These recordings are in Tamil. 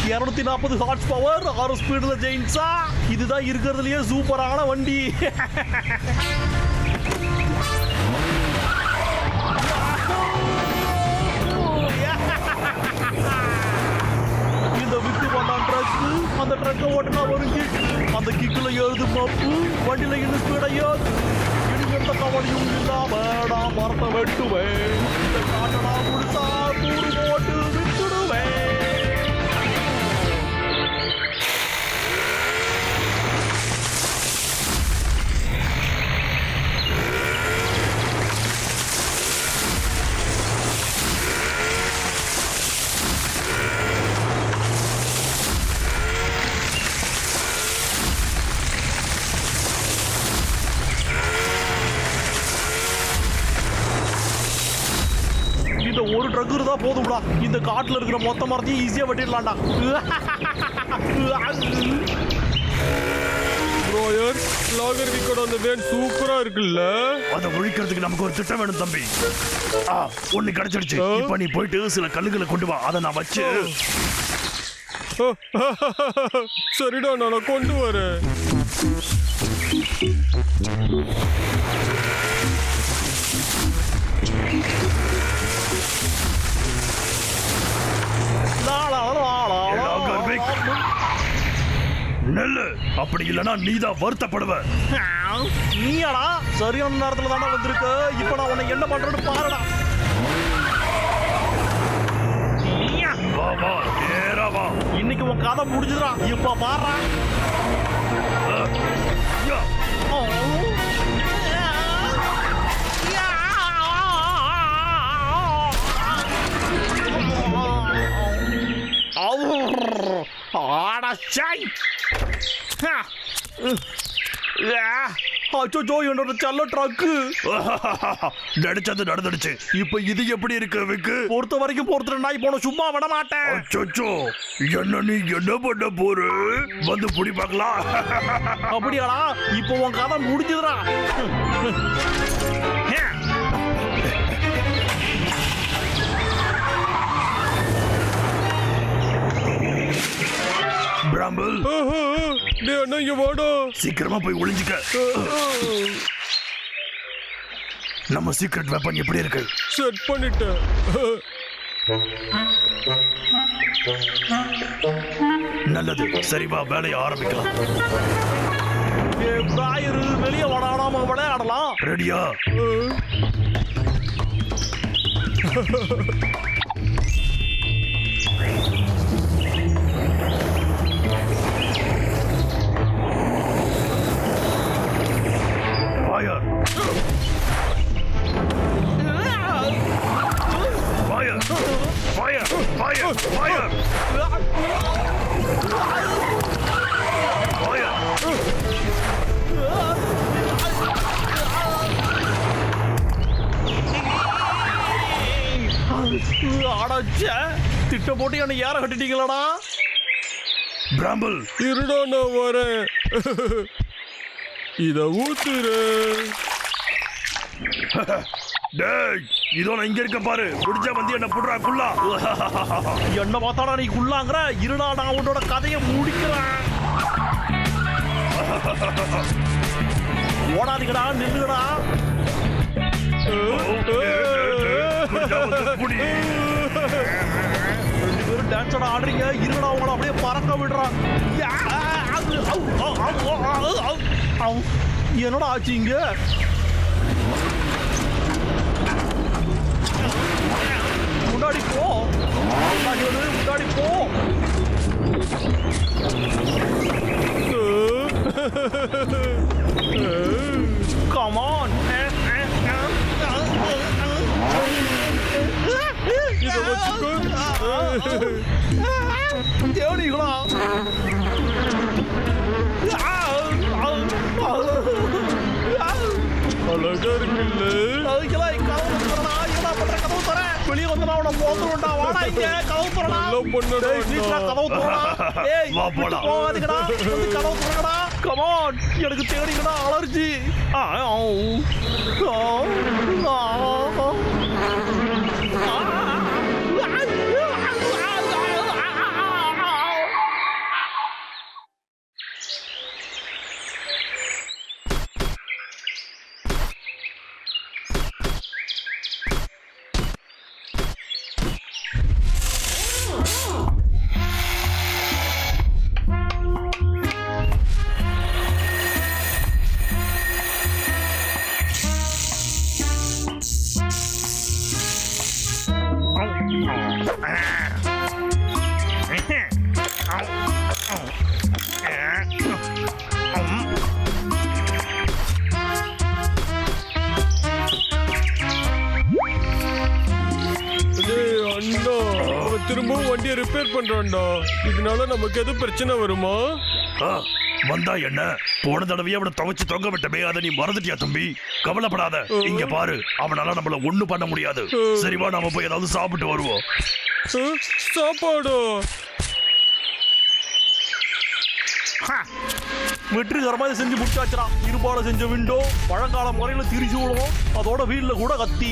240 ஹார்ஸ் பவர் 6 ஸ்பீடுல ஜெயின்ஸா. இதுதான் இருக்கிறதுலயே சூப்பரான வண்டி. இந்த வித்து பண்ணான் ட்ரக்கு, அந்த ட்ரக்கை ஓட்டினா ஒரு கிக், அந்த கிக்கில் ஏறுது மப்பு, வண்டியில் இன்னும் ஸ்பீடையாது. இனி எந்த கவலையும் இல்லாம நான் மரத்தை வெட்டுவேன். இந்த காட்டை நான் முழுசா தூடு போட்டு விட்டுடுவேன். ஒரு ட்ரக் இருந்தா போதும்டா, இந்த காட்டுல இருக்கிற மொத்த மரத்தையும் ஈஸியா வெட்டிடலாம்டா. ப்ரோயர் லாகர் விக்கோட அந்த வேன் சூப்பரா இருக்குல்ல. அதை ஒழிக்கிறதுக்கு நமக்கு ஒரு திட்டம் வேணும் தம்பி. ஒண்ணு கிடைச்சிடுச்சு. இப்ப நீ போயிட்டு சில கல்லுகளை கொண்டு வா, அதை நான் வச்சு. சரிடா, நான் கொண்டு வரேன். நெல்லு, அப்படி இல்லனா நீதான் வருத்தப்படுவ. நீயாடா சரியான நேரத்துல தானே வந்திருக்க. இப்ப நான் உன்னை என்ன பண்றேன்னு பாருடா. இன்னைக்கு உன் கதை முடிஞ்சுடா. இப்ப பாடுறா. என்னோட செல்ல ட்ரக்கு நடிச்சது நடந்துடுச்சு. இப்ப இது எப்படி இருக்கு விக்கு? பொறுத்த வரைக்கும் பொறுத்துட்டா போன சும்மா விட மாட்டேன். என்ன நீ என்ன பண்ண போற? வந்து புடி பார்க்கலாம். அப்படியாடா? இப்போ உன் கதை முடிஞ்சுதுடா. பிராம்பிள், இங்க வாடா. சீக்கிரமா போய் ஒளிஞ்சுக்க. நம்ம சீக்ரெட் வெப்பன் எப்படி இருக்கு? செட் பண்ணிட்டேன். நல்லது, சரி வா, வேலையை ஆரம்பிக்கலாம். வெளியே வடாடாம விளையாடலாம். ரெடியா? Fire! Fire! Fire! Fire! Fire! Fire! அடச்சே, திட்ட போட்டு என்ன யார கட்டிட்டீங்களாடா? பிராம்பிள், இருடா, நான் வரேன். இத ஊத்துரு. டேய், இதோ நான் இங்க இருக்க பாரு. புடிச்சா வந்து என்ன புடுறா குள்ளா. என்ன பார்த்தாடா நீ குள்ளாங்கற? இருடா, நான் உன்னோட கதையை முடிக்கிறேன். ஓடாதீங்கடா, நில்லுங்கடா. ரெண்டு பேரும் டான்ஸோட ஆடுறீங்க. இருடா, உங்களை அப்படியே பறக்க விடுறான். என்னடா ஆச்சு இங்க? முன்னாடி போ, முன்னாடி போ. Come on. இத வச்சுக்கோ. தேடிங்களா? அழகா இருக்குல்ல? அதுக்கெல்லாம் கதவு தரடா. என்ன பண்ற? கதவு தர. வெளியே வந்து நான் உன்னை போந்துருண்டா. வாடா இங்க, கதவு தரடா. எல்லாம் பண்ணடா. கதவு தரடா. ஏய், வா போடா. போகாதீங்கடா. வந்து கதவு தரடா. Come on. எனக்கு தேடிங்கடா, அலர்ஜி. அண்ணா அவன் திரும்பவும் வண்டியை ரிப்பேர் பண்றான்டா. இதனால நமக்கு எதுவும் பிரச்சனை வருமா? ஆ, வந்தா என்ன? போன தடவையே அவனை துவைச்சு தொங்க விட்டமே, அதை நீ மறந்துட்டியா தம்பி? கவலைப்படாத, இங்க பாரு, அவனால நம்மள ஒண்ணும் பண்ண முடியாது. சரிவா, நாம போய் ஏதாவது சாப்பிட்டு வருவோம். சாப்பாடா? வெற்றிகரமா இதை செஞ்சு முடிச்சாச்சுடா. இருபால செஞ்ச விண்டோ, பழங்கால முறையில திரிசூலம், அதோட வீல்ல கூட கத்தி.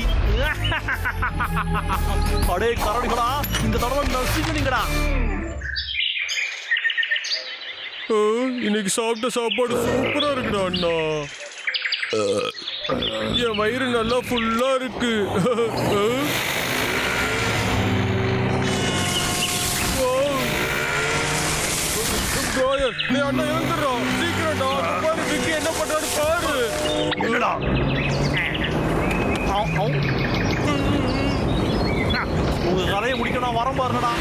அடே கரடிகளா, இந்த தடவை நசிக்கணுங்கடா. இன்னைக்கு சாப்பிட்ட சாப்பாடு சூப்பரா இருக்குடா அண்ணா. என் வயிறு நல்லா ஃபுல்லா இருக்கு. அண்ணா எழுந்துடுறோம் சீக்கிரம்டா. பாரு விக்கி என்ன பண்றாரு பாரு. என்னடா? உங்க கதையை முடிக்க நான் வரேன் பாருங்கடா.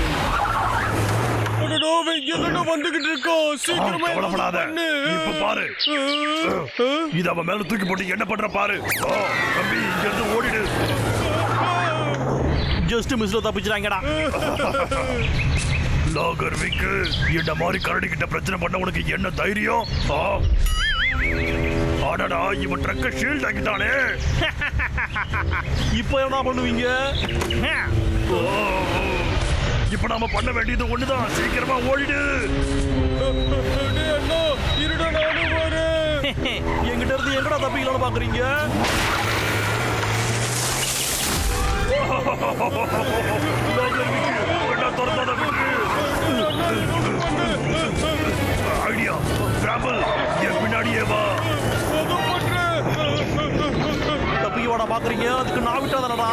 என்னடா வந்துகிட்டு இருக்கோம், சீக்கிரமா கவலைப்படாத, இப்ப பாரு. இது அவன் மேல தூக்கி போட்டு என்ன பண்ற பாரு. தம்பி, இங்க இருந்து ஓடிடு. ஜஸ்ட் மிஸ்ல தப்பிச்சிட்டாங்கடா. லாகர் விக்கு, இந்த மாதிரி கரடி கிட்ட பிரச்சனை பண்ண உனக்கு என்ன தைரியம்? ஆடடா, இவன் ட்ரக்க ஷீல்ட் ஆக்கிட்டானே. இப்போ என்ன பண்ணுவீங்க? இப்ப நாம பண்ண வேண்டியது ஒண்ணுதான், சீக்கிரமா ஓடிடு. அண்ணா இருடா, நானும் வரேன். என்கிட்ட இருந்து எங்கடா தப்பிக்கலாம்னு பாக்குறீங்க? லாகர் விக்கு, என்ன துரத்தாத விக்கு. ஐடியா, டிராவல், என் பின்னாடியே வா. தப்பிக்க வாடா பாக்குறீங்க, அதுக்கு நான் விட்டாதானடா.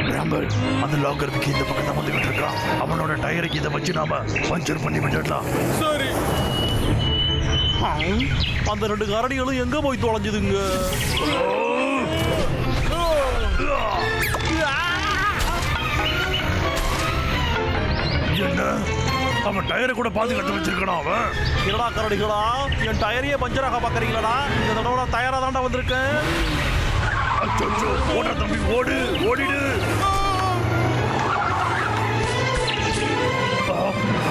டிராவல், அந்த லாகர் விக்கு இந்த பக்கம் தான் வந்துகிட்டு இருக்கான். அவனோட டயருக்கு இதை வச்சு நாம பஞ்சர் பண்ணி விட்டுடலாம். சரி. அந்த ரெண்டு கரடிகளும் எங்க போய் தொலைஞ்சதுங்க? என்ன, அவன் டயரை கூட பாதுகாத்து வச்சிருக்கான் அவன். என்னடா கரடிகளா, என் டயரையே பஞ்சராக பாக்குறீங்களா? இந்த தடவை நான் தயாரா தாண்டா வந்திருக்கேன். அச்சோ, ஓட தம்பி, ஓடு, ஓடிடு.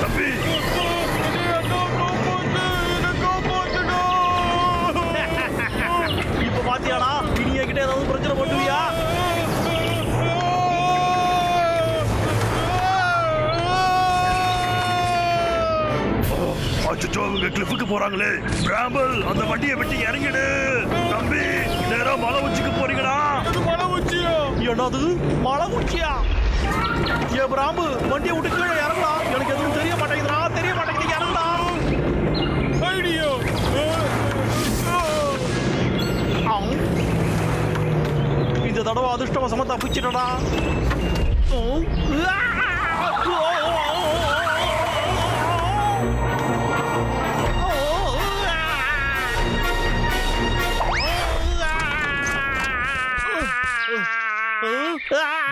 தம்பி, இப்ப பாத்தியாடா, இனி என்கிட்ட ஏதாவது பிரச்சனை பண்ணுவியா? அச்சோ, அவங்க கிளிஃபுக்கு போறாங்களே. பிராம்பல், அந்த வண்டியை விட்டு இறங்கிடு. தம்பி, நேரா மலை உச்சிக்கு போறீங்களா? மழை உச்சியா? என்னது மலை உச்சியா? ஏ பிராம்பு, வண்டியை விட்டு கீழே இறங்கலாம். எனக்கு எதுவும் தெரிய மாட்டேங்குதுடா, தெரிய மாட்டேங்குது, இறங்கலாம். ஐடியா. இந்த தடவை அதிர்ஷ்டவசமா தப்பிச்சிட்டடா.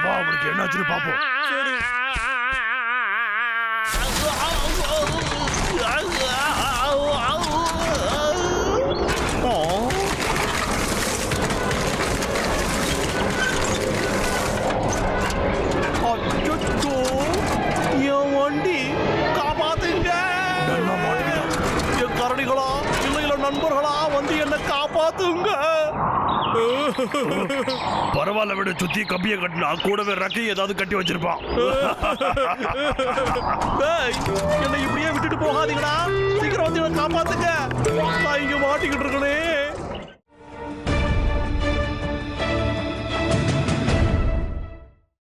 வா, அவனுக்கு என்னாச்சுன்னு பாப்போம். சரி. அச்சோ, என் வண்டி காப்பாத்துங்க. நல்லா மாட்டிக்கிட்டான். என் கரடிகளா, இல்ல நண்பர்களா, வந்து என்ன காப்பாத்துங்க. பரவாயில்ல விட, சுத்தி கம்பியை கட்டினா கூடவே ரக்கை ஏதாவது கட்டி வச்சிருப்பான். ஏய், என்னை இப்படியே விட்டுட்டு போகாதீங்கடா. சீக்கிரம் வந்து என்ன காப்பாத்துங்க. நான் இங்க மாட்டிக்கிட்டு இருக்கனே.